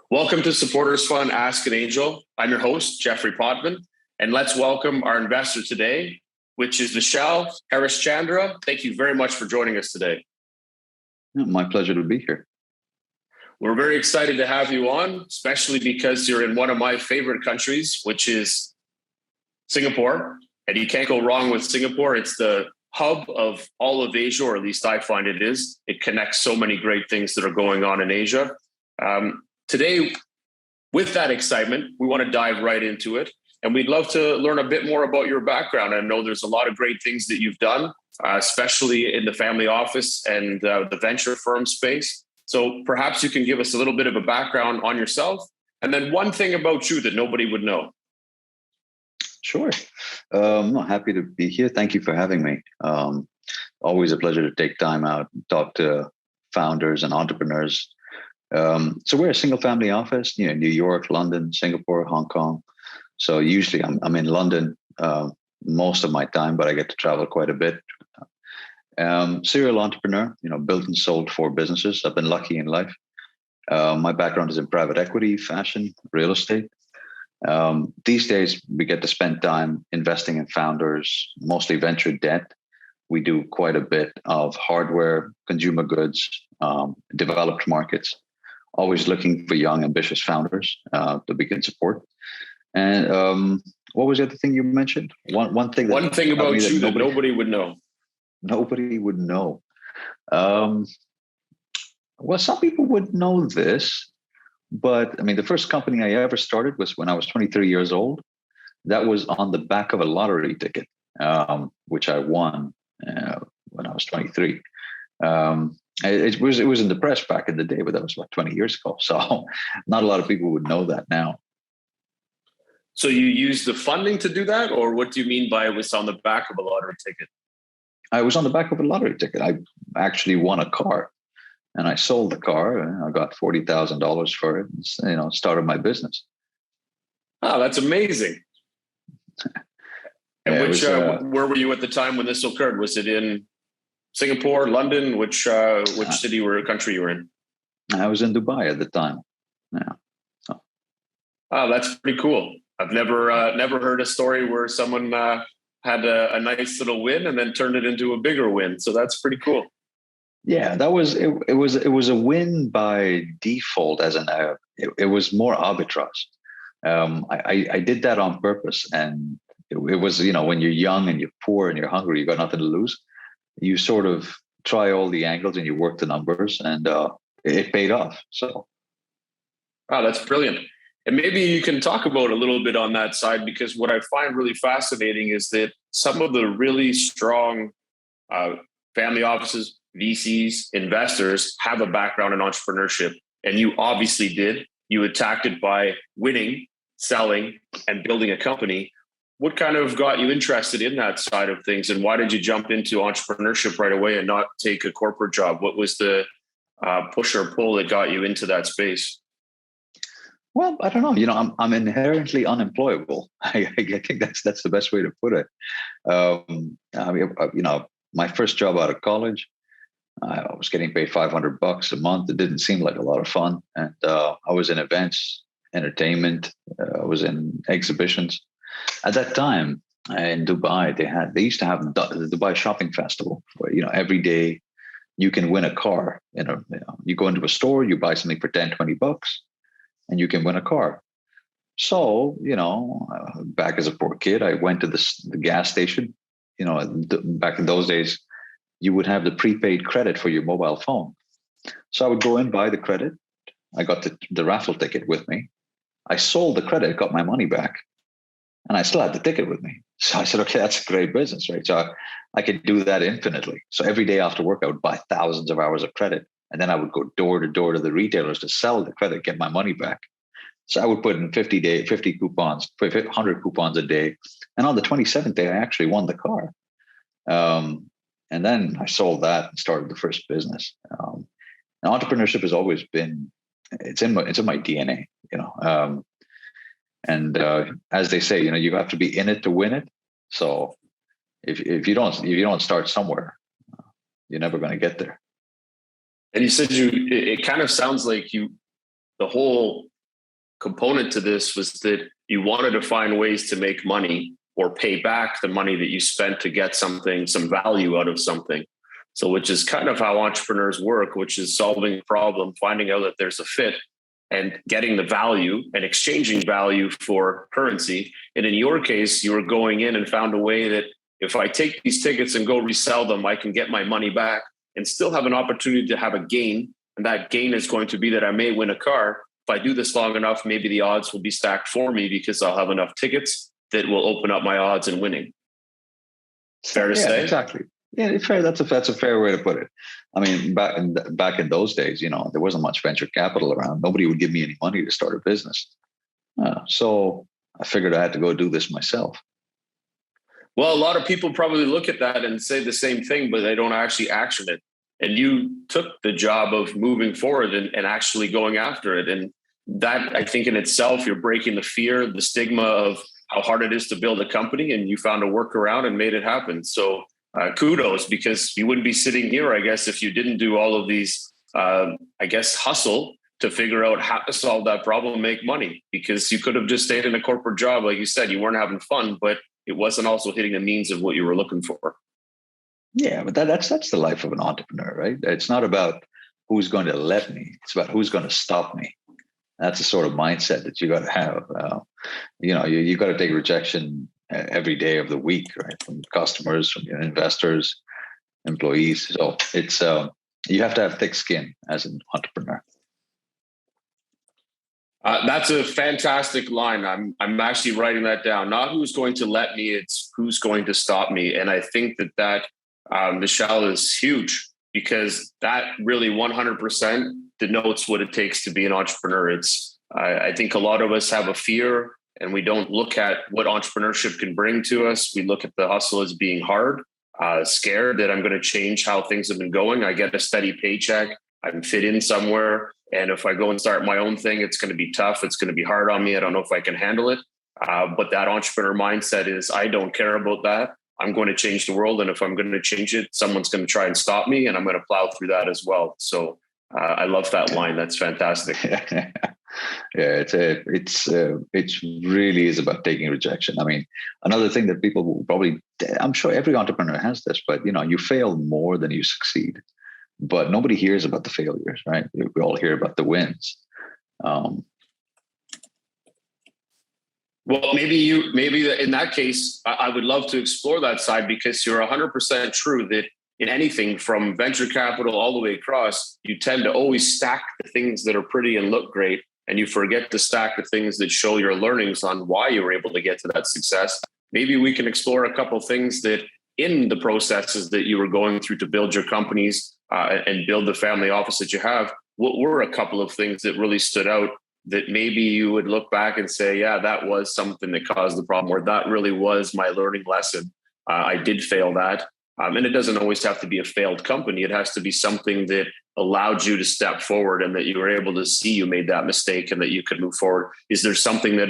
Welcome to Supporters Fund Ask an Angel. I'm your host, Jeffrey Podman, and let's welcome our investor today, which is Vishal H. Thank you very much for joining us today. My pleasure to be here. We're very excited to have you on, especially because you're in one of my favorite countries, which is Singapore. And you can't go wrong with Singapore. It's the hub of all of Asia, or at least I find it is. It connects so many great things that are going on in Asia. Today, with that excitement, we want to dive right into it. And we'd love to learn a bit more about your background. I know there's a lot of great things that you've done, especially in the family office and the venture firm space. So perhaps you can give us a little bit of a background on yourself, and then one thing about you that nobody would know. Sure. I'm happy to be here. Thank you for having me. Always a pleasure to take time out and talk to founders and entrepreneurs. So we're a single family office, New York, London, Singapore, Hong Kong. So usually I'm in London most of my time, but I get to travel quite a bit. Serial entrepreneur, built and sold 4 businesses. I've been lucky in life. My background is in private equity, fashion, real estate. These days, we get to spend time investing in founders, mostly venture debt. We do quite a bit of hardware, consumer goods, developed markets, always looking for young, ambitious founders that we can support. And what was the other thing you mentioned? One thing about you that nobody would know. Nobody would know. Well, some people would know this, but I mean, the first company I ever started was when I was 23 years old. That was on the back of a lottery ticket, which I won when I was 23. It was in the press back in the day, but that was about 20 years ago. So not a lot of people would know that now. So you used the funding to do that, or what do you mean by it was on the back of a lottery ticket? I was on the back of a lottery ticket. I actually won a car, and I sold the car, and I got $40,000 for it. And, started my business. Oh, that's amazing! And where were you at the time when this occurred? Was it in Singapore, London? Which city or country you were in? I was in Dubai at the time. Yeah. So. Oh, that's pretty cool. I've never heard a story where someone had a nice little win and then turned it into a bigger win. So that's pretty cool. Yeah, that was it was a win by default, as in it was more arbitrage. I did that on purpose, and it was when you're young and you're poor and you're hungry, you got nothing to lose. You sort of try all the angles and you work the numbers, and it paid off. So, wow, that's brilliant. And maybe you can talk about a little bit on that side, because what I find really fascinating is that some of the really strong family offices, VCs, investors have a background in entrepreneurship. And you obviously did. You attacked it by winning, selling, and building a company. What kind of got you interested in that side of things? And why did you jump into entrepreneurship right away and not take a corporate job? What was the push or pull that got you into that space? Well, I don't know. I'm inherently unemployable. I think that's the best way to put it. My first job out of college, I was getting paid $500 a month. It didn't seem like a lot of fun, and I was in events, entertainment. I was in exhibitions. At that time in Dubai, they used to have the Dubai Shopping Festival, where every day you can win a car. You go into a store, you buy something for $10-20. And you can win a car. So, back as a poor kid, I went to the gas station. Back in those days, you would have the prepaid credit for your mobile phone. So I would go in, buy the credit. I got the raffle ticket with me. I sold the credit, got my money back, and I still had the ticket with me. So I said, okay, that's a great business, right? So I could do that infinitely. So every day after work, I would buy thousands of hours of credit. And then I would go door to door to the retailers to sell the credit, get my money back. So I would put in 50 coupons, 100 coupons a day. And on the 27th day, I actually won the car. And then I sold that and started the first business. And entrepreneurship has always been, it's in my DNA, And as they say, you have to be in it to win it. So if you don't start somewhere, you're never going to get there. And you said it kind of sounds like the whole component to this was that you wanted to find ways to make money or pay back the money that you spent to get something, some value out of something. So, which is kind of how entrepreneurs work, which is solving a problem, finding out that there's a fit, and getting the value and exchanging value for currency. And in your case, you were going in and found a way that if I take these tickets and go resell them, I can get my money back and still have an opportunity to have a gain. And that gain is going to be that I may win a car. If I do this long enough, maybe the odds will be stacked for me because I'll have enough tickets that will open up my odds in winning. Fair to say? Exactly. Yeah, fair. That's a fair way to put it. I mean, back in those days, there wasn't much venture capital around. Nobody would give me any money to start a business. So I figured I had to go do this myself. Well, a lot of people probably look at that and say the same thing, but they don't actually action it. And you took the job of moving forward and actually going after it. And that, I think in itself, you're breaking the fear, the stigma of how hard it is to build a company, and you found a workaround and made it happen. So kudos, because you wouldn't be sitting here, I guess, if you didn't do all of these, hustle to figure out how to solve that problem and make money, because you could have just stayed in a corporate job. Like you said, you weren't having fun, but it wasn't also hitting the means of what you were looking for. Yeah, but that's the life of an entrepreneur, right? It's not about who's going to let me. It's about who's going to stop me. That's the sort of mindset that you got to have. You got to take rejection every day of the week, right? From customers, from your investors, employees. So it's you have to have thick skin as an entrepreneur. That's a fantastic line. I'm actually writing that down. Not who's going to let me, it's who's going to stop me. And I think that Vishal, is huge, because that really 100% denotes what it takes to be an entrepreneur. I think a lot of us have a fear, and we don't look at what entrepreneurship can bring to us. We look at the hustle as being hard, scared that I'm going to change how things have been going. I get a steady paycheck. I can fit in somewhere. And if I go and start my own thing, it's going to be tough. It's going to be hard on me. I don't know if I can handle it. But that entrepreneur mindset is, I don't care about that. I'm going to change the world. And if I'm going to change it, someone's going to try and stop me, and I'm going to plow through that as well. So I love that line. That's fantastic. Yeah, it's really is about taking rejection. I mean, another thing that people will probably, I'm sure every entrepreneur has this, but you fail more than you succeed. But nobody hears about the failures, right? We all hear about the wins. Well, maybe in that case, I would love to explore that side, because you're 100% true that in anything from venture capital all the way across, you tend to always stack the things that are pretty and look great, and you forget to stack the things that show your learnings on why you were able to get to that success. Maybe we can explore a couple of things that in the processes that you were going through to build your companies and build the family office that you have. What were a couple of things that really stood out that maybe you would look back and say, yeah, that was something that caused the problem, or that really was my learning lesson. I did fail that. And it doesn't always have to be a failed company. It has to be something that allowed you to step forward, and that you were able to see you made that mistake and that you could move forward. Is there something that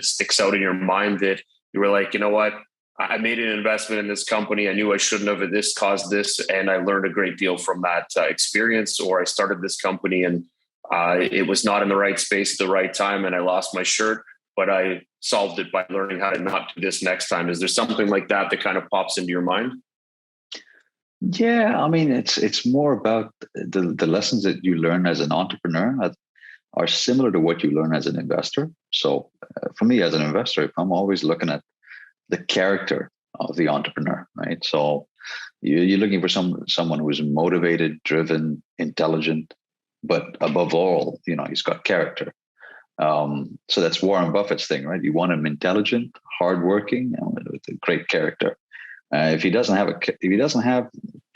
sticks out in your mind that you were like, you know what? I made an investment in this company. I knew I shouldn't have. This caused this, and I learned a great deal from that experience. Or I started this company and it was not in the right space at the right time, and I lost my shirt, but I solved it by learning how to not do this next time. Is there something like that that kind of pops into your mind? Yeah, I mean, it's more about the lessons that you learn as an entrepreneur are similar to what you learn as an investor. So for me as an investor, I'm always looking at the character of the entrepreneur, right? So you're looking for someone who is motivated, driven, intelligent, but above all, he's got character. So that's Warren Buffett's thing, right? You want him intelligent, hardworking, and with a great character. If he doesn't have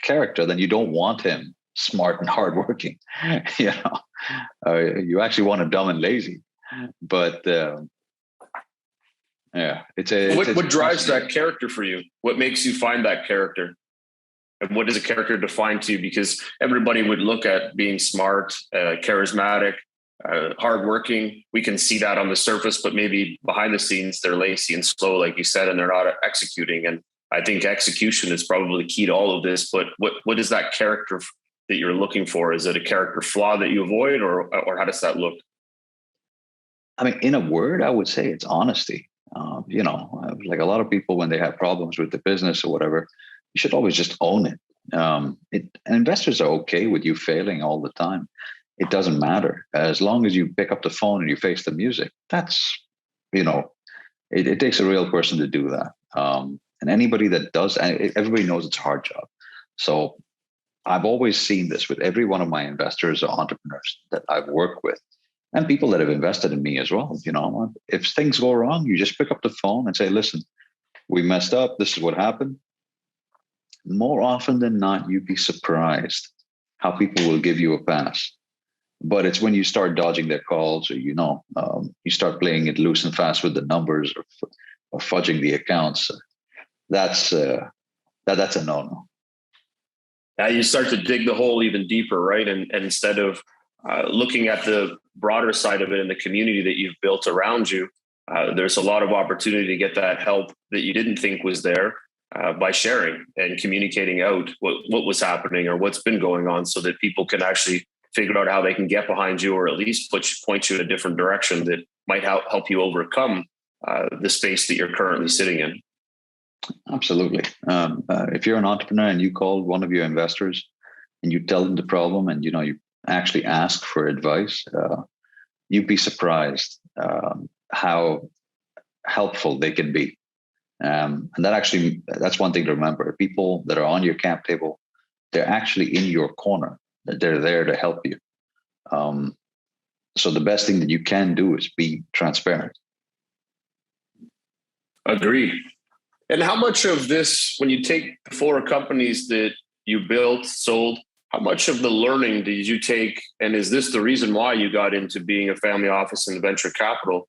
character, then you don't want him smart and hardworking. You actually want him dumb and lazy. But what drives that character for you? What makes you find that character? And what does a character define to you? Because everybody would look at being smart, charismatic, hardworking. We can see that on the surface, but maybe behind the scenes, they're lazy and slow, like you said, and they're not executing. And I think execution is probably key to all of this. But what is that character that you're looking for? Is it a character flaw that you avoid, or how does that look? I mean, in a word, I would say it's honesty. Like a lot of people, when they have problems with the business or whatever, you should always just own it. And investors are okay with you failing all the time. It doesn't matter as long as you pick up the phone and you face the music. That's, you know, it takes a real person to do that. And anybody that does, and everybody knows it's a hard job. So I've always seen this with every one of my investors or entrepreneurs that I've worked with and people that have invested in me as well. If things go wrong, you just pick up the phone and say, listen, we messed up. This is what happened. More often than not, you'd be surprised how people will give you a pass. But it's when you start dodging their calls or, you start playing it loose and fast with the numbers or fudging the accounts. That's a no-no. You start to dig the hole even deeper, right? And instead of looking at the broader side of it in the community that you've built around you, there's a lot of opportunity to get that help that you didn't think was there by sharing and communicating out what was happening or what's been going on so that people can actually figure out how they can get behind you or at least point you in a different direction that might help you overcome the space that you're currently sitting in. Absolutely. If you're an entrepreneur and you call one of your investors and you tell them the problem and, you actually ask for advice, you'd be surprised how helpful they can be. And that's one thing to remember. People that are on your cap table, they're actually in your corner. They're there to help you. So the best thing that you can do is be transparent. Agreed. And how much of this, when you take the 4 companies that you built, sold, how much of the learning did you take? And is this the reason why you got into being a family office and venture capital?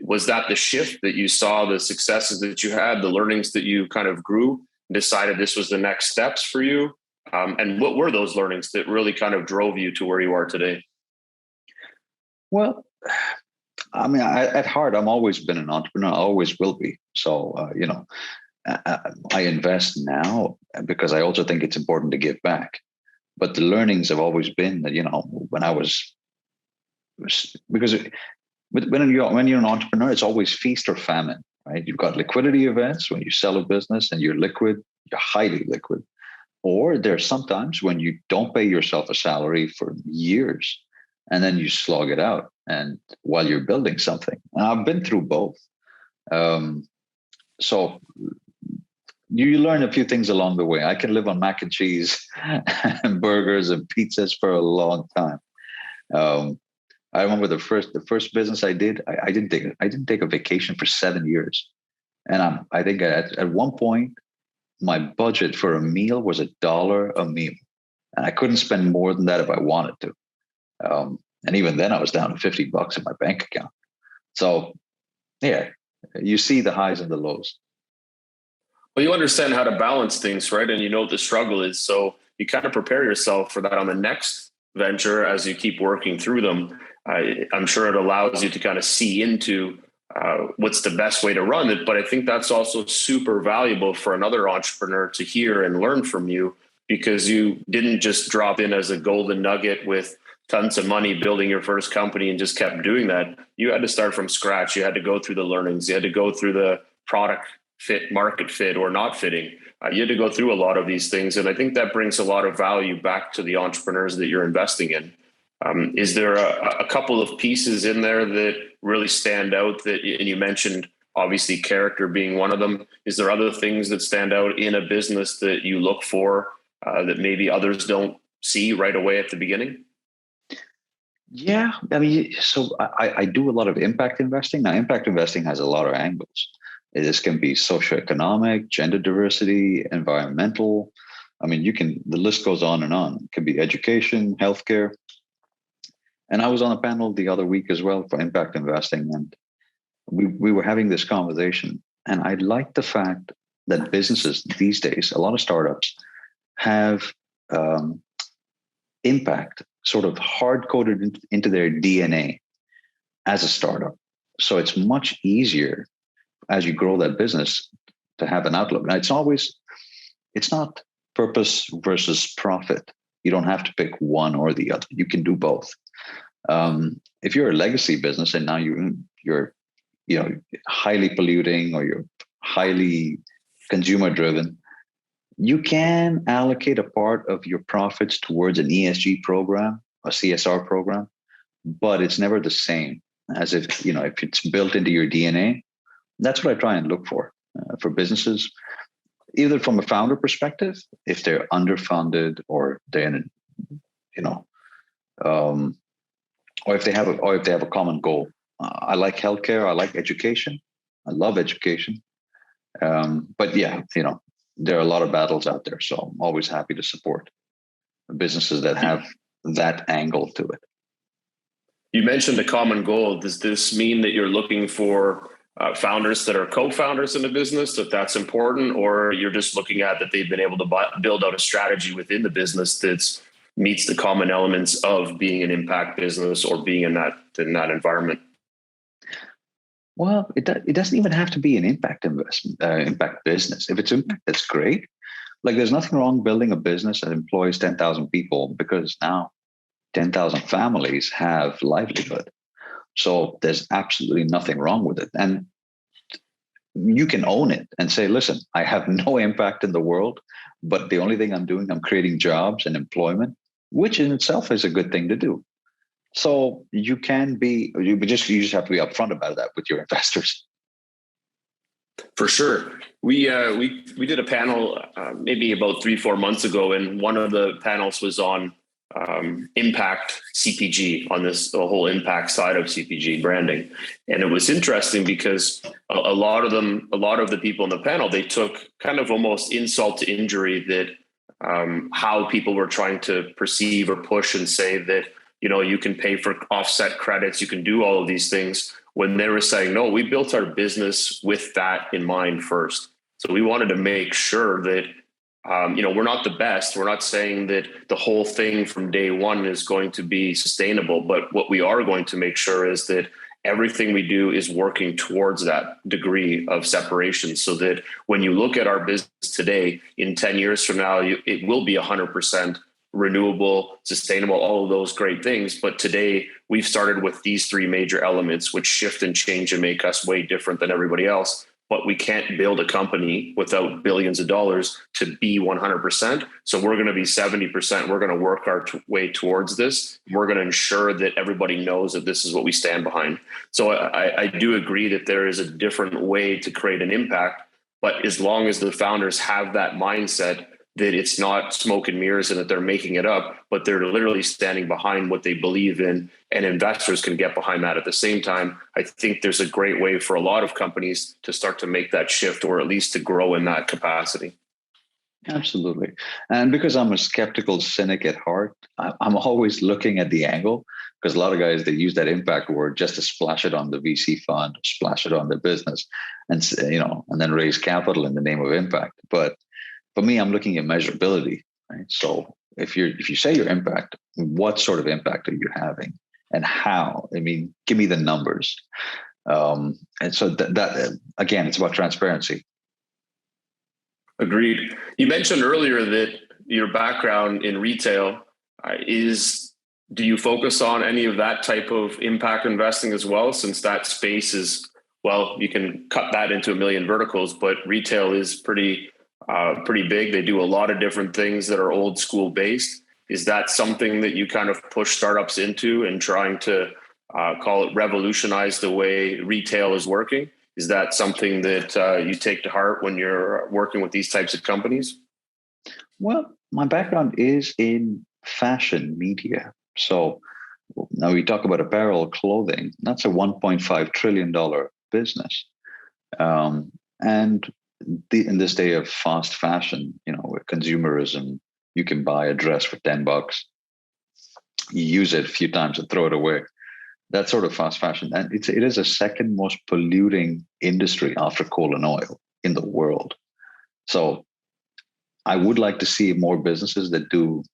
Was that the shift that you saw, the successes that you had, the learnings that you kind of grew and decided this was the next steps for you? And what were those learnings that really kind of drove you to where you are today? Well, I mean, at heart, I've always been an entrepreneur. I always will be. So, I invest now because I also think it's important to give back. But the learnings have always been that, when I was, because when you're an entrepreneur, it's always feast or famine, right? You've got liquidity events when you sell a business and you're liquid, you're highly liquid. Or there's sometimes when you don't pay yourself a salary for years and then you slog it out and while you're building something. And I've been through both. So you learn a few things along the way. I can live on mac and cheese and burgers and pizzas for a long time. I remember the first business I did. I didn't take a vacation for 7 years, and I think at one point my budget for a meal was $1 a meal, and I couldn't spend more than that if I wanted to. And even then, I was down to $50 in my bank account. So, yeah, you see the highs and the lows. Well, you understand how to balance things, right? And you know what the struggle is. So you kind of prepare yourself for that on the next venture as you keep working through them. I'm sure it allows you to kind of see into what's the best way to run it. But I think that's also super valuable for another entrepreneur to hear and learn from you, because you didn't just drop in as a golden nugget with tons of money building your first company and just kept doing that. You had to start from scratch. You had to go through the learnings. You had to go through the product fit, market fit, or not fitting. You had to go through a lot of these things. And I think that brings a lot of value back to the entrepreneurs that you're investing in. Is there a couple of pieces in there that really stand out and you mentioned obviously character being one of them? Is there other things that stand out in a business that you look for that maybe others don't see right away at the beginning? Yeah, I mean, so I do a lot of impact investing. Now, impact investing has a lot of angles. This can be socioeconomic, gender diversity, environmental. I mean, the list goes on and on. It can be education, healthcare. And I was on a panel the other week as well for impact investing. And we were having this conversation. And I like the fact that businesses these days, a lot of startups, have impact sort of hard-coded into their DNA as a startup. So it's much easier as you grow that business to have an outlook. Now, it's not purpose versus profit. You don't have to pick one or the other. You can do both. If you're a legacy business and now you're highly polluting or you're highly consumer driven, you can allocate a part of your profits towards an ESG program, a CSR program, but it's never the same as if it's built into your DNA. That's what I try and look for businesses, either from a founder perspective, if they're underfunded or they're in, or if they have a common goal. I like healthcare. I like education. I love education. But yeah, there are a lot of battles out there. So I'm always happy to support businesses that have that angle to it. You mentioned a common goal. Does this mean that you're looking for founders that are co-founders in a business, that's important, or you're just looking at that they've been able to build out a strategy within the business that meets the common elements of being an impact business or being in that environment? Well, it doesn't even have to be an impact business. If it's impact, that's great. Like, there's nothing wrong building a business that employs 10,000 people, because now 10,000 families have livelihood. So there's absolutely nothing wrong with it. And you can own it and say, listen, I have no impact in the world, but the only thing I'm doing, I'm creating jobs and employment, which in itself is a good thing to do. So you just have to be upfront about that with your investors. For sure. We did a panel maybe about 3-4 months ago, and one of the panels was on impact CPG, on the whole impact side of CPG branding. And it was interesting because a lot of the people in the panel, they took kind of almost insult to injury that how people were trying to perceive or push and say that, you can pay for offset credits, you can do all of these things, when they were saying, no, we built our business with that in mind first. So we wanted to make sure that, we're not the best. We're not saying that the whole thing from day one is going to be sustainable, but what we are going to make sure is that everything we do is working towards that degree of separation, so that when you look at our business today, in 10 years from now, it will be 100% renewable, sustainable, all of those great things. But today we've started with these 3 major elements, which shift and change and make us way different than everybody else. But we can't build a company without billions of dollars to be 100%. So we're going to be 70%. We're going to work our way towards this. We're going to ensure that everybody knows that this is what we stand behind. So I do agree that there is a different way to create an impact, but as long as the founders have that mindset that it's not smoke and mirrors and that they're making it up, but they're literally standing behind what they believe in, and investors can get behind that at the same time, I think there's a great way for a lot of companies to start to make that shift, or at least to grow in that capacity. Absolutely. And because I'm a skeptical cynic at heart, I'm always looking at the angle, because a lot of guys, they use that impact word just to splash it on the VC fund, splash it on the business, and then raise capital in the name of impact. But for me, I'm looking at measurability, right? So if you say your impact, what sort of impact are you having, and how? I mean, give me the numbers. And so that again, it's about transparency. Agreed. You mentioned earlier that your background in retail do you focus on any of that type of impact investing as well? Since that space is, well, you can cut that into a million verticals, but retail is pretty big. They do a lot of different things that are old school based. Is that something that you kind of push startups into and trying to call it revolutionize the way retail is working? Is that something that you take to heart when you're working with these types of companies? Well, my background is in fashion media. So now we talk about apparel, clothing. That's a $1.5 trillion business. And in this day of fast fashion, with consumerism, you can buy a dress for $10. You use it a few times and throw it away. That sort of fast fashion. And it is the second most polluting industry after coal and oil in the world. So I would like to see more businesses that do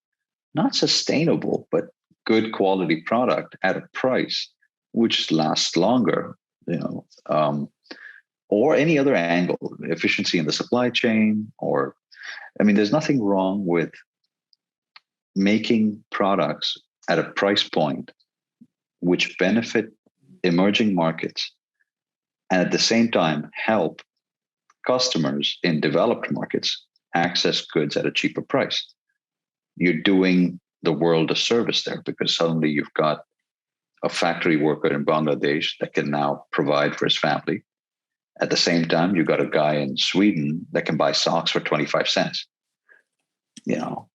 not sustainable, but good quality product at a price which lasts longer, or any other angle, efficiency in the supply chain, there's nothing wrong with making products at a price point which benefit emerging markets and at the same time help customers in developed markets access goods at a cheaper price. You're doing the world a service there, because suddenly you've got a factory worker in Bangladesh that can now provide for his family. At the same time, you've got a guy in Sweden that can buy socks for 25 cents.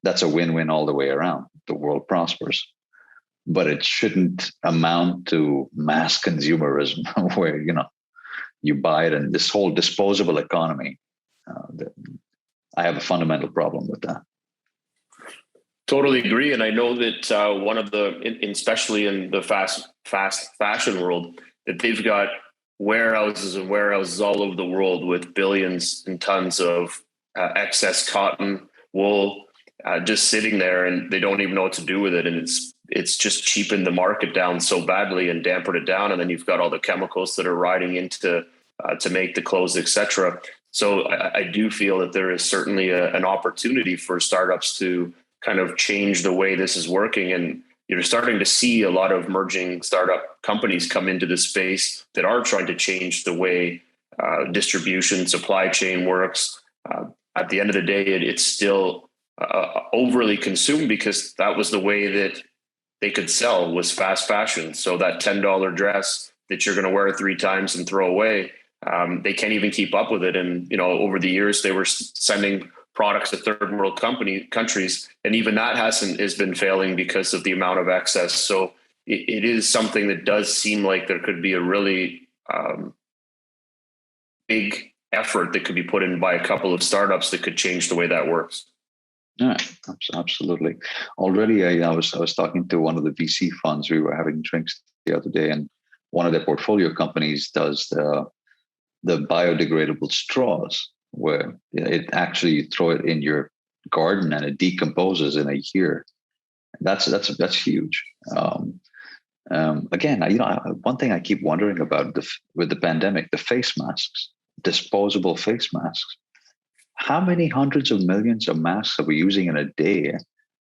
That's a win-win all the way around. The world prospers. But it shouldn't amount to mass consumerism where, you buy it, and this whole disposable economy. I have a fundamental problem with that. Totally agree. And I know that one of especially in the fast fashion world, that they've got warehouses and warehouses all over the world with billions and tons of excess cotton, wool, just sitting there, and they don't even know what to do with it. And it's just cheapened the market down so badly and dampened it down. And then you've got all the chemicals that are riding into to make the clothes, etc. So I do feel that there is certainly an opportunity for startups to kind of change the way this is working. And you're starting to see a lot of emerging startup companies come into this space that are trying to change the way distribution, supply chain works. At the end of the day, it's still overly consumed because that was the way that they could sell, was fast fashion. So that $10 dress that you're going to wear 3 times and throw away, they can't even keep up with it. And, over the years, they were sending products to third world countries. And even that has been failing because of the amount of excess. So it is something that does seem like there could be a really big effort that could be put in by a couple of startups that could change the way that works. Yeah, absolutely. Already, I was talking to one of the VC funds. We were having drinks the other day, and one of their portfolio companies does the biodegradable straws, where it actually, you throw it in your garden and it decomposes in a year. That's huge. Again, one thing I keep wondering about with the pandemic, the face masks, disposable face masks. How many hundreds of millions of masks are we using in a day?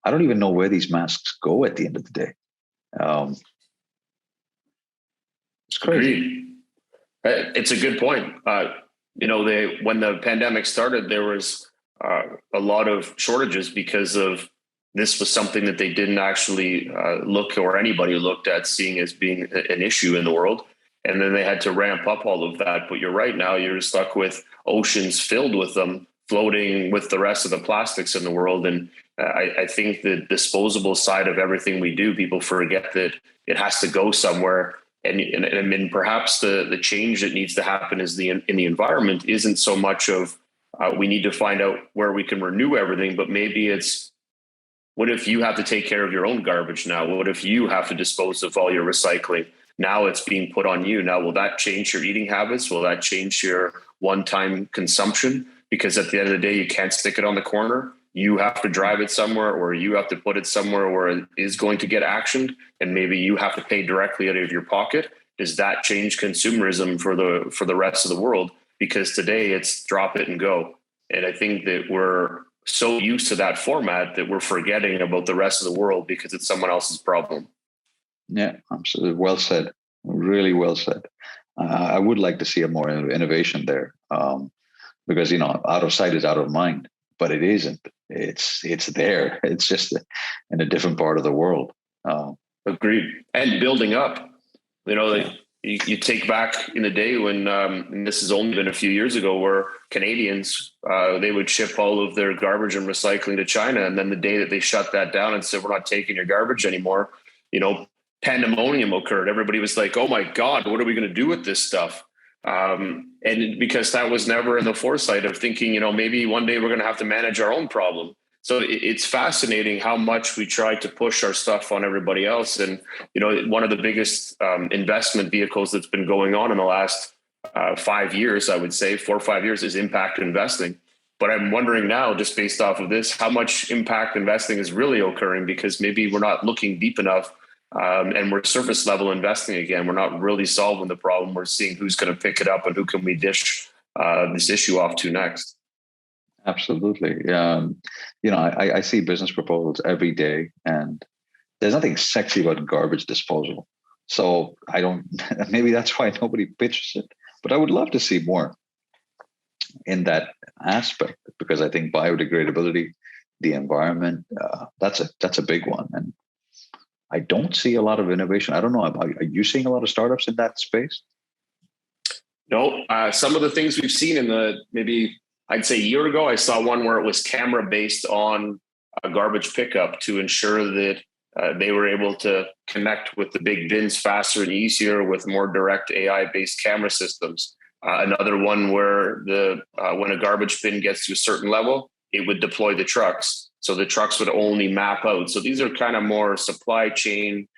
I don't even know where these masks go at the end of the day. It's crazy. Agreed. It's a good point. When the pandemic started, there was a lot of shortages because of this was something that they didn't actually look, or anybody looked at seeing as being an issue in the world. And then they had to ramp up all of that. But you're right, now you're stuck with oceans filled with them, floating with the rest of the plastics in the world. And I think the disposable side of everything we do, people forget that it has to go somewhere. And I mean, perhaps the change that needs to happen in the environment isn't so much of we need to find out where we can renew everything, but maybe it's, what if you have to take care of your own garbage now? What if you have to dispose of all your recycling? Now it's being put on you. Now, will that change your eating habits? Will that change your one-time consumption? Because at the end of the day, you can't stick it on the corner. You have to drive it somewhere, or you have to put it somewhere where it is going to get actioned, and maybe you have to pay directly out of your pocket. Does that change consumerism for the rest of the world? Because today it's drop it and go. And I think that we're so used to that format that we're forgetting about the rest of the world because it's someone else's problem. Yeah, absolutely. Well said. Really well said. I would like to see a more innovation there, because out of sight is out of mind. But it isn't. It's there. It's just in a different part of the world. Agreed. And building up. You take back in the day when, and this has only been a few years ago, where Canadians, they would ship all of their garbage and recycling to China. And then the day that they shut that down and said, we're not taking your garbage anymore, pandemonium occurred. Everybody was like, oh my God, what are we going to do with this stuff? And because that was never in the foresight of thinking, maybe one day we're going to have to manage our own problem. So it's fascinating how much we try to push our stuff on everybody else. And, one of the biggest investment vehicles that's been going on in the last 5 years, I would say 4 or 5 years, is impact investing. But I'm wondering now, just based off of this, how much impact investing is really occurring, because maybe we're not looking deep enough. And we're surface level investing again. We're not really solving the problem. We're seeing who's going to pick it up and who can we dish this issue off to next. Absolutely. I see business proposals every day, and there's nothing sexy about garbage disposal. So I don't, maybe that's why nobody pitches it, but I would love to see more in that aspect, because I think biodegradability, the environment, that's a big one. And I don't see a lot of innovation. I don't know. Are you seeing a lot of startups in that space? No, some of the things we've seen in the maybe I'd say a year ago, I saw one where it was camera based on a garbage pickup to ensure that they were able to connect with the big bins faster and easier with more direct AI based camera systems. Another one where when a garbage bin gets to a certain level, it would deploy the trucks. So the trucks would only map out. So these are kind of more supply chain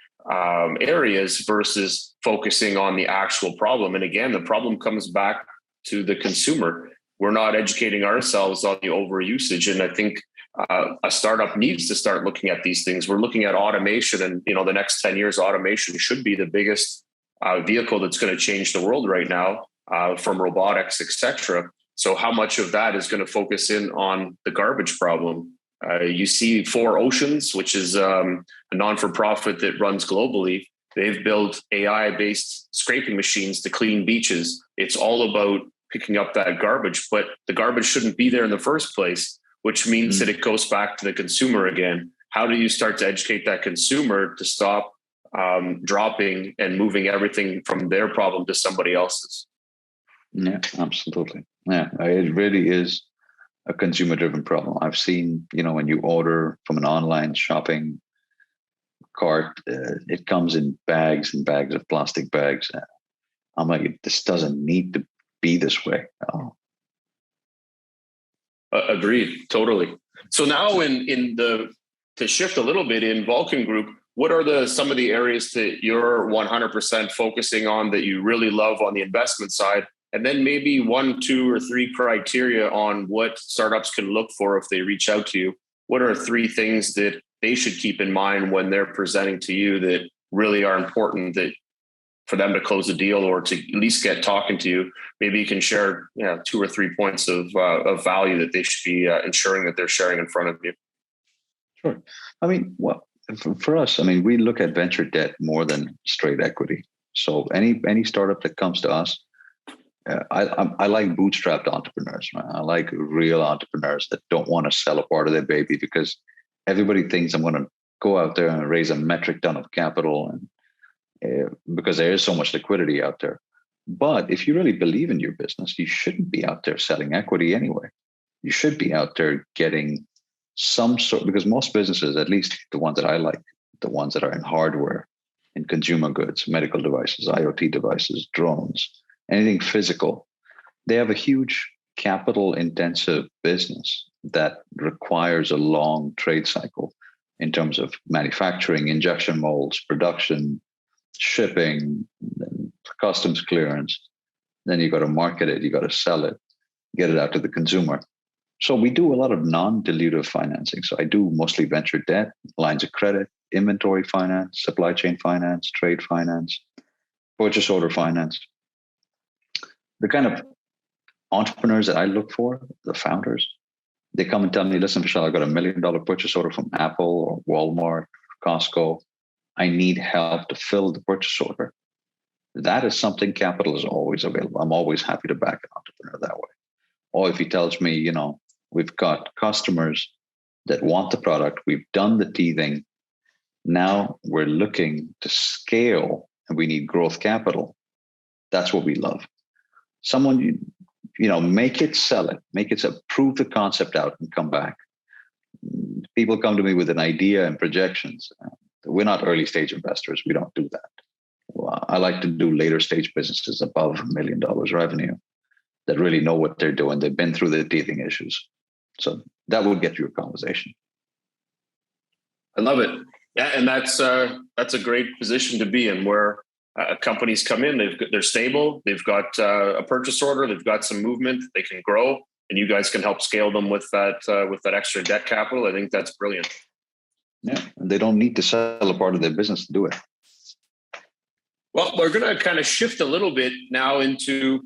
areas versus focusing on the actual problem. And again, the problem comes back to the consumer. We're not educating ourselves on the overusage. And I think a startup needs to start looking at these things. We're looking at automation, and the next 10 years, automation should be the biggest vehicle that's going to change the world right now, from robotics, etc. So how much of that is going to focus in on the garbage problem? You see Four Oceans, which is a non-for-profit that runs globally. They've built AI-based scraping machines to clean beaches. It's all about picking up that garbage, but the garbage shouldn't be there in the first place, which means that it goes back to the consumer again. How do you start to educate that consumer to stop dropping and moving everything from their problem to somebody else's? Yeah, absolutely. Yeah, it really is a consumer-driven problem. I've seen, when you order from an online shopping cart, it comes in bags and bags of plastic bags. I'm like, this doesn't need to be this way. Oh. Agreed, totally. So now, to shift a little bit in Vulcan Group, what are some of the areas that you're 100% focusing on that you really love on the investment side? And then maybe 1, 2, or 3 criteria on what startups can look for if they reach out to you. What are 3 things that they should keep in mind when they're presenting to you that really are important that for them to close a deal or to at least get talking to you? Maybe you can share 2 or 3 points of value that they should be ensuring that they're sharing in front of you. Sure. I mean, for us, we look at venture debt more than straight equity. So any startup that comes to us, I like bootstrapped entrepreneurs. Right? I like real entrepreneurs that don't want to sell a part of their baby, because everybody thinks I'm going to go out there and raise a metric ton of capital, and because there is so much liquidity out there. But if you really believe in your business, you shouldn't be out there selling equity anyway. You should be out there getting some sort, because most businesses, at least the ones that I like, the ones that are in hardware, in consumer goods, medical devices, IoT devices, drones, anything physical, they have a huge capital intensive business that requires a long trade cycle in terms of manufacturing, injection molds, production, shipping, customs clearance. Then you got to market it, you got to sell it, get it out to the consumer. So we do a lot of non-dilutive financing. So I do mostly venture debt, lines of credit, inventory finance, supply chain finance, trade finance, purchase order finance. The kind of entrepreneurs that I look for, the founders, they come and tell me, listen, Vishal, I got $1 million purchase order from Apple or Walmart, Costco. I need help to fill the purchase order. That is something capital is always available. I'm always happy to back an entrepreneur that way. Or if he tells me, we've got customers that want the product, we've done the teething, now we're looking to scale and we need growth capital. That's what we love. Someone, make it, sell it, prove the concept out and come back. People come to me with an idea and projections. We're not early stage investors. We don't do that. Well, I like to do later stage businesses above $1 million revenue that really know what they're doing. They've been through the teething issues. So that will get you a conversation. I love it. Yeah, and that's a great position to be in, where companies come in, they're stable, they've got a purchase order, they've got some movement, they can grow, and you guys can help scale them with that extra debt capital. I think that's brilliant. Yeah, and they don't need to sell a part of their business to do it. Well, we're going to kind of shift a little bit now into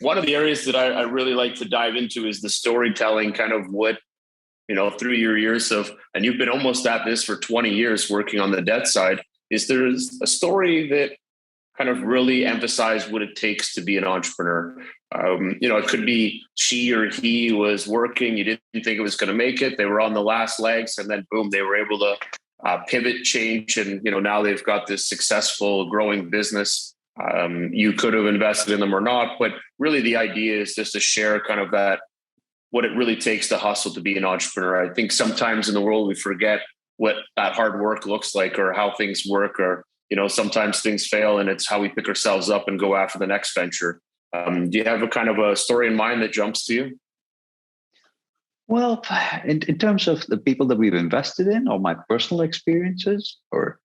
one of the areas that I really like to dive into is the storytelling, kind of what, through your years of, and you've been almost at this for 20 years working on the debt side, is there's a story that kind of really emphasize what it takes to be an entrepreneur. It could be she or he was working, you didn't think it was going to make it. They were on the last legs, and then boom, they were able to pivot, change, and now they've got this successful, growing business. You could have invested in them or not, but really the idea is just to share kind of that what it really takes to hustle to be an entrepreneur. I think sometimes in the world we forget what that hard work looks like, or how things work, or sometimes things fail, and it's how we pick ourselves up and go after the next venture. Do you have a kind of a story in mind that jumps to you? Well, in terms of the people that we've invested in, or my personal experiences, or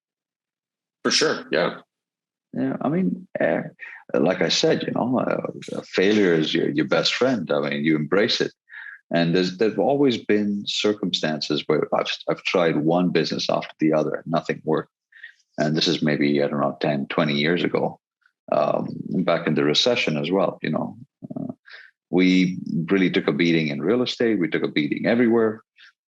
For sure, yeah. yeah, I mean, like I said, failure is your best friend. I mean, you embrace it. And there've always been circumstances where I've tried one business after the other, nothing worked. And this is maybe, I don't know, 10, 20 years ago, back in the recession as well. We really took a beating in real estate. We took a beating everywhere.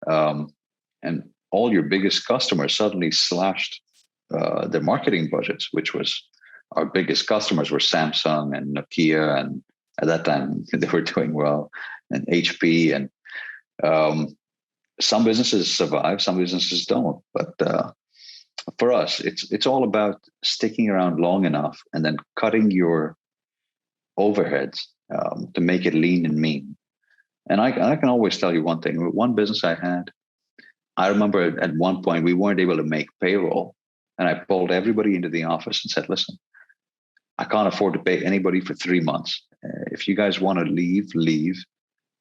And all your biggest customers suddenly slashed their marketing budgets, which was our biggest customers were Samsung and Nokia. And at that time, they were doing well, and HP. And some businesses survive, some businesses don't. But for us, it's all about sticking around long enough and then cutting your overheads to make it lean and mean. And I can always tell you one thing. One business I had, I remember at one point we weren't able to make payroll, and I pulled everybody into the office and said, "Listen, I can't afford to pay anybody for 3 months. If you guys want to leave, leave."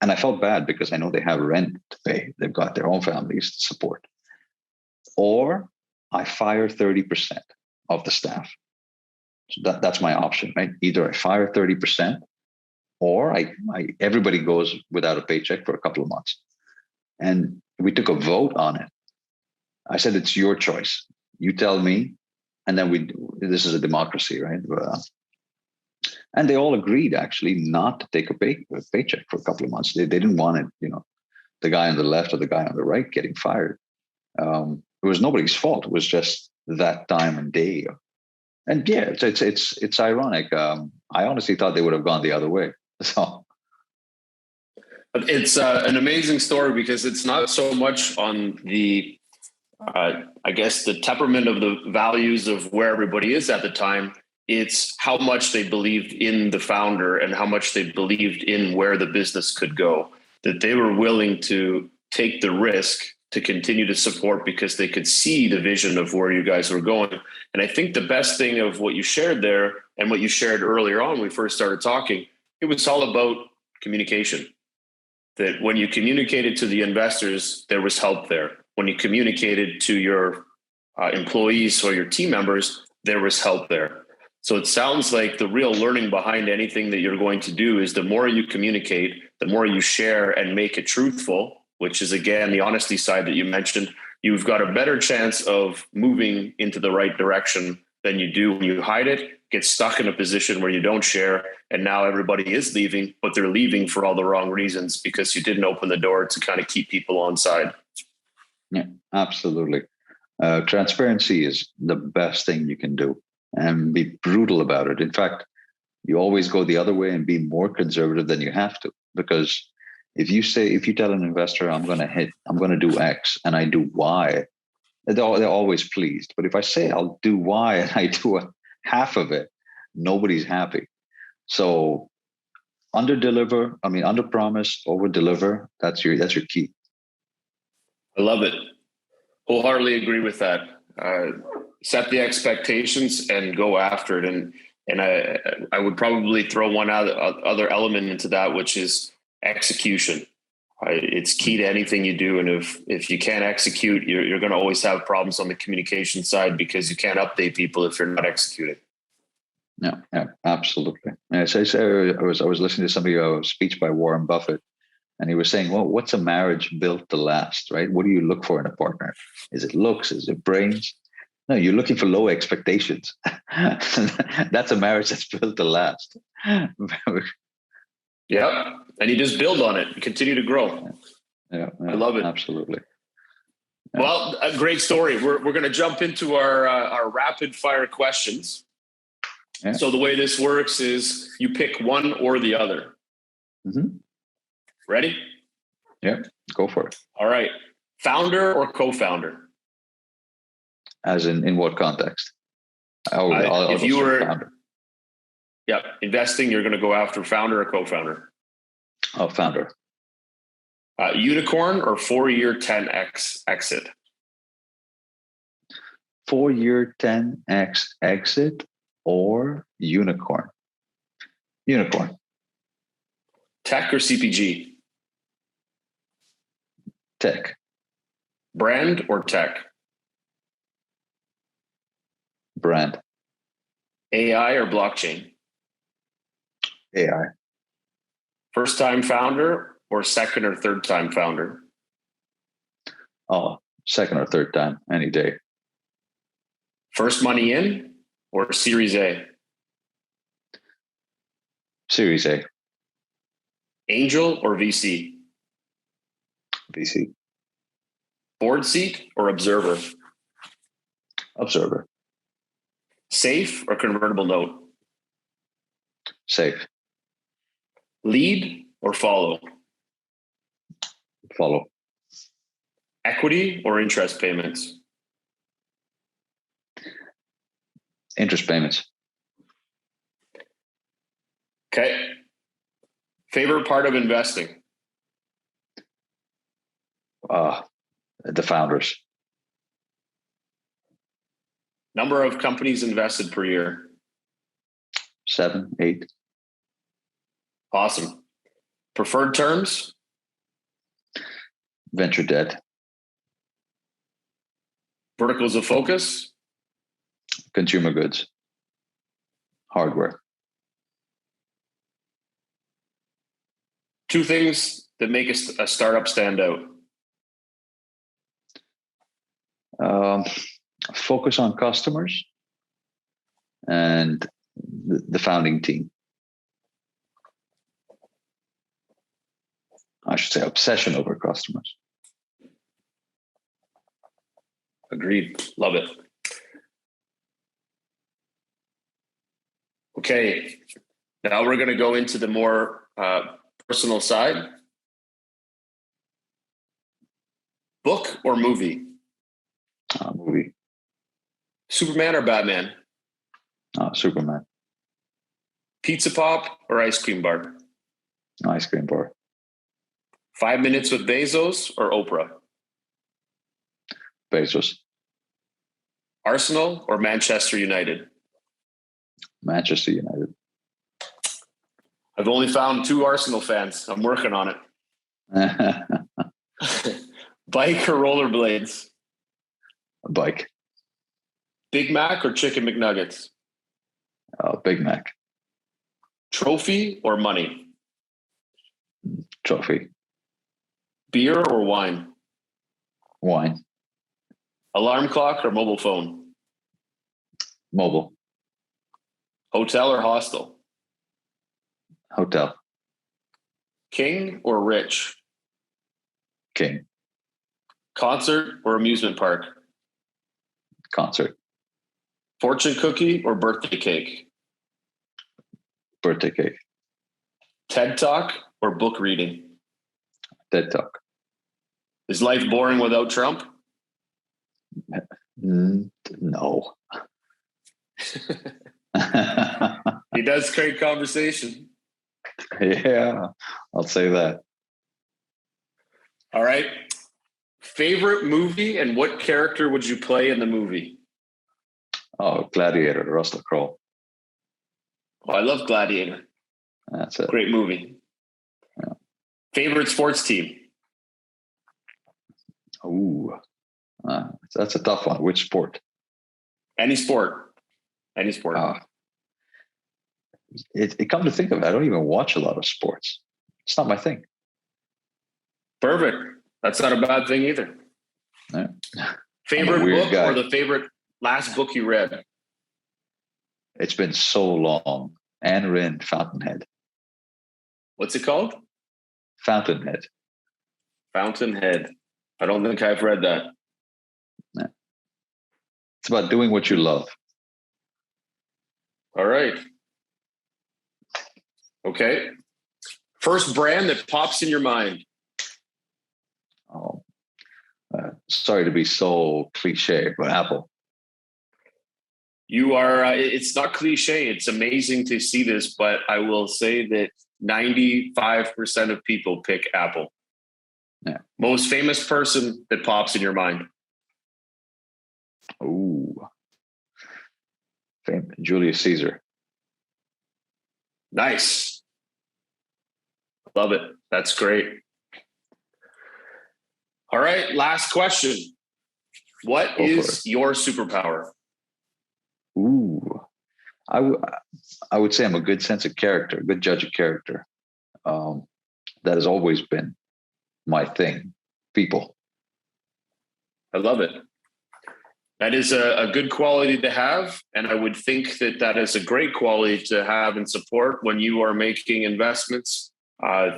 And I felt bad because I know they have rent to pay. They've got their own families to support. Or I fire 30% of the staff. So that's my option, right? Either I fire 30%, or everybody goes without a paycheck for a couple of months. And we took a vote on it. I said, it's your choice. You tell me. And then this is a democracy, right? And they all agreed actually not to take a paycheck for a couple of months. They didn't want it, the guy on the left or the guy on the right getting fired. It was nobody's fault. It was just that time and day. And yeah, it's ironic. I honestly thought they would have gone the other way. So it's an amazing story because it's not so much on the, I guess, the temperament of the values of where everybody is at the time. It's how much they believed in the founder and how much they believed in where the business could go, that they were willing to take the risk to continue to support because they could see the vision of where you guys were going. And I think the best thing of what you shared there and what you shared earlier on when we first started talking, it was all about communication. That when you communicated to the investors, there was help there. When you communicated to your employees or your team members, there was help there. So it sounds like the real learning behind anything that you're going to do is the more you communicate, the more you share and make it truthful, which is, again, the honesty side that you mentioned. You've got a better chance of moving into the right direction than you do when you hide it, get stuck in a position where you don't share, and now everybody is leaving, but they're leaving for all the wrong reasons because you didn't open the door to kind of keep people on side. Yeah, absolutely. Transparency is the best thing you can do, and be brutal about it. In fact, you always go the other way and be more conservative than you have to, because if you tell an investor, I'm going to do X and I do Y, they're always pleased. But if I say I'll do Y and I do half of it, nobody's happy. So under promise, over deliver. That's your key. I love it. Wholeheartedly agree with that. Set the expectations and go after it. And I would probably throw one other element into that, which is execution. It's key to anything you do. And if you can't execute, you're going to always have problems on the communication side because you can't update people if you're not executing. Yeah, absolutely. As I was listening to somebody, a speech by Warren Buffett, and he was saying, well, what's a marriage built to last, right? What do you look for in a partner? Is it looks? Is it brains? No, you're looking for low expectations. That's a marriage that's built to last. Yeah. And you just build on it and continue to grow. Yeah, I love it. Absolutely. Yeah. Well, a great story. We're going to jump into our rapid fire questions. Yeah. So the way this works is you pick one or the other. Mm-hmm. Ready? Yeah, go for it. All right. Founder or co-founder? As in what context? If you were founder. Yeah, investing, you're going to go after founder or co-founder? Oh, founder. Unicorn or 4-year 10x exit? 4-year 10x exit or unicorn? Unicorn. Tech or CPG? Tech. Brand or tech? Brand. AI or blockchain? AI. First time founder or second or third time founder? Oh, second or third time, any day. First money in or Series A? Series A. Angel or VC? VC. Board seat or observer? Observer. Safe or convertible note? Safe. Lead or follow? Follow. Equity or interest payments? Interest payments. Okay. Favorite part of investing? The founders. Number of companies invested per year? 7, 8. Awesome. Preferred terms? Venture debt. Verticals of focus? Consumer goods. Hardware. Two things that make a startup stand out. Focus on customers and the founding team. I should say obsession over customers. Agreed. Love it. Okay. Now we're going to go into the more personal side. Book or movie? Movie. Superman or Batman? Superman. Pizza pop or ice cream bar? Ice cream bar. 5 minutes with Bezos or Oprah? Bezos. Arsenal or Manchester United? Manchester United. I've only found 2 Arsenal fans. I'm working on it. Bike or rollerblades? A bike. Big Mac or chicken McNuggets? Big Mac. Trophy or money? Trophy. Beer or wine? Wine. Alarm clock or mobile phone? Mobile. Hotel or hostel? Hotel. King or rich? King. Concert or amusement park? Concert. Fortune cookie or birthday cake? Birthday cake. TED Talk or book reading? TED Talk. Is life boring without Trump? No. He does create conversation. Yeah, I'll say that. All right. Favorite movie and what character would you play in the movie? Oh, Gladiator, Russell Crowe. Oh, I love Gladiator. That's it. Great movie. Yeah. Favorite sports team? Ooh, that's a tough one. Which sport? Any sport. Any sport. It come to think of it, I don't even watch a lot of sports. It's not my thing. Perfect. That's not a bad thing either. Yeah. Favorite book guy. or the favorite last book you read? It's been so long. Ayn Rand, Fountainhead. What's it called? Fountainhead. Fountainhead. I don't think I've read that. Yeah. It's about doing what you love. All right. Okay. First brand that pops in your mind. Oh, sorry to be so cliche, but Apple. You are, it's not cliche. It's amazing to see this, but I will say that 95% of people pick Apple. Yeah. Most famous person that pops in your mind. Ooh. Julius Caesar. Nice. Love it. That's great. All right. Last question. What is your superpower? Ooh. I would say I'm a good sense of character, good judge of character. That has always been my thing. People. I love it. That is a good quality to have. And I would think that that is a great quality to have and support when you are making investments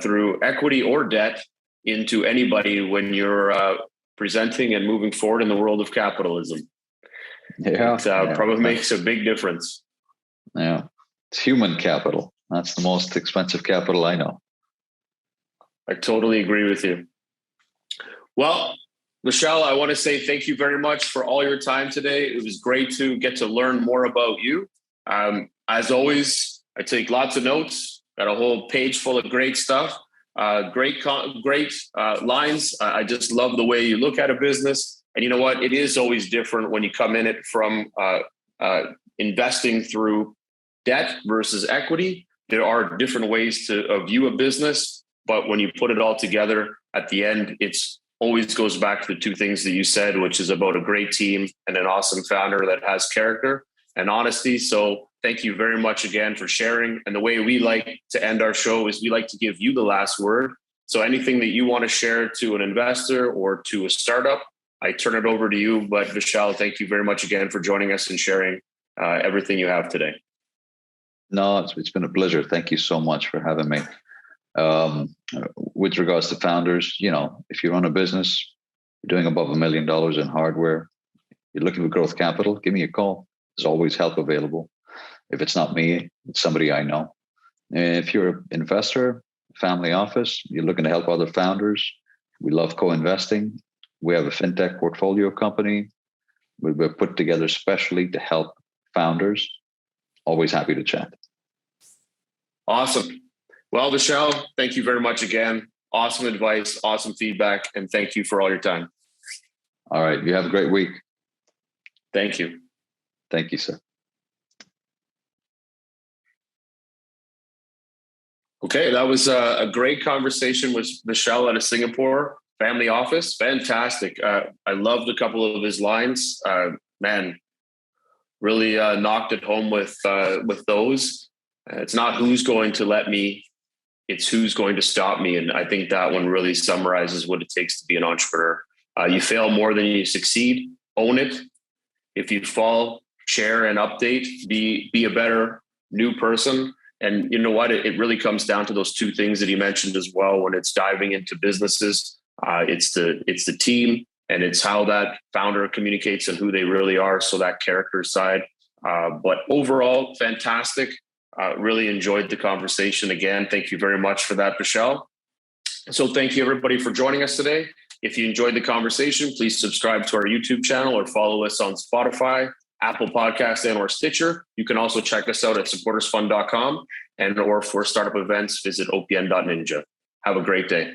through equity or debt into anybody when you're presenting and moving forward in the world of capitalism. Yeah. It probably makes a big difference. Yeah. It's human capital. That's the most expensive capital I know. I totally agree with you. Well, Vishal, I want to say thank you very much for all your time today. It was great to get to learn more about you. As always, I take lots of notes, got a whole page full of great stuff, great lines. I just love the way you look at a business. And you know what? It is always different when you come in it from investing through debt versus equity. There are different ways to view a business, but when you put it all together at the end, it's always goes back to the two things that you said, which is about a great team and an awesome founder that has character and honesty. So thank you very much again for sharing. And the way we like to end our show is we like to give you the last word. So anything that you want to share to an investor or to a startup, I turn it over to you. But Vishal, thank you very much again for joining us and sharing everything you have today. No, it's been a pleasure. Thank you so much for having me. With regards to founders, if you run a business, you're doing above $1 million in hardware, you're looking for growth capital, give me a call. There's always help available. If it's not me, it's somebody I know. And if you're an investor, family office, you're looking to help other founders, we love co-investing. We have a fintech portfolio company. We're put together specially to help founders. Always happy to chat. Awesome. Well, Vishal, thank you very much again. Awesome advice, awesome feedback, and thank you for all your time. All right. You have a great week. Thank you. Thank you, sir. Okay, that was a great conversation with Vishal out of Singapore, family office. Fantastic. I loved a couple of his lines. Man, really knocked it home with those. It's not who's going to let me, it's who's going to stop me. And I think that one really summarizes what it takes to be an entrepreneur. You fail more than you succeed. Own it. If you fall, share and update. Be a better new person. And you know what? It really comes down to those two things that he mentioned as well. When it's diving into businesses, it's the team and it's how that founder communicates and who they really are. So that character side. But overall, fantastic. Really enjoyed the conversation. Again, thank you very much for that, Vishal. So thank you everybody for joining us today. If you enjoyed the conversation, please subscribe to our YouTube channel or follow us on Spotify, Apple Podcasts, and or Stitcher. You can also check us out at supportersfund.com or for startup events, visit opn.ninja. Have a great day.